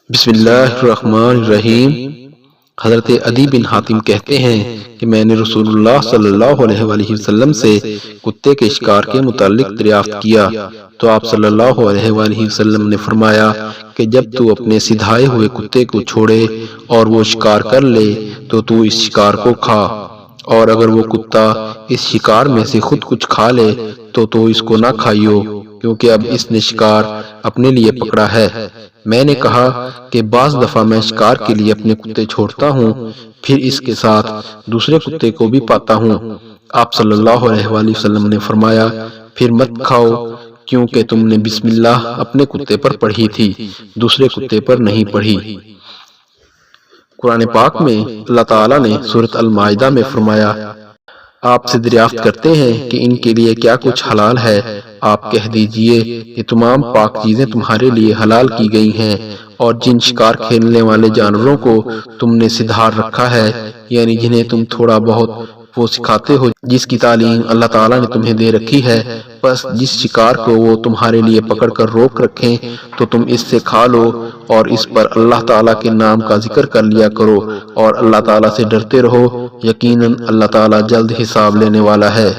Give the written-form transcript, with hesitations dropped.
بسم اللہ الرحمن الرحیم۔ حضرت عدی بن حاتم کہتے ہیں کہ میں نے رسول اللہ صلی اللہ علیہ وآلہ وسلم سے کتے کے شکار کے متعلق دریافت کیا تو آپ صلی اللہ علیہ وآلہ وسلم نے فرمایا کہ جب تو اپنے سدھائے ہوئے کتے کو چھوڑے اور وہ شکار کر لے تو اس شکار کو کھا، اور اگر وہ کتا اس شکار میں سے خود کچھ کھا لے تو اس کو نہ کھائیو، کیونکہ اب اس نے شکار اپنے لیے پکڑا ہے۔ میں نے کہا کہ بعض دفعہ میں شکار کے لیے اپنے کتے چھوڑتا ہوں، پھر اس کے ساتھ دوسرے کتے کو بھی پاتا ہوں۔ آپ صلی اللہ علیہ وآلہ وسلم نے فرمایا پھر مت کھاؤ، کیونکہ تم نے بسم اللہ اپنے کتے پر پڑھی تھی، دوسرے کتے پر نہیں پڑھی۔ قرآن پاک میں اللہ تعالیٰ نے سورۃ المائدہ میں فرمایا آپ سے دریافت کرتے ہیں کہ ان کے لیے کیا کچھ حلال ہے، آپ کہہ دیجئے یہ تمام پاک چیزیں تمہارے لیے حلال کی گئی ہیں، اور جن شکار کھیلنے والے جانوروں کو تم نے سدھار رکھا ہے، یعنی جنہیں تم تھوڑا بہت وہ سکھاتے ہو، جس کی تعلیم اللہ تعالیٰ نے تمہیں دے رکھی ہے، بس جس شکار کو وہ تمہارے لیے پکڑ کر روک رکھیں تو تم اس سے کھا لو، اور اس پر اللہ تعالیٰ کے نام کا ذکر کر لیا کرو، اور اللہ تعالیٰ سے ڈرتے رہو، یقیناً اللہ تعالیٰ جلد حساب لینے والا ہے۔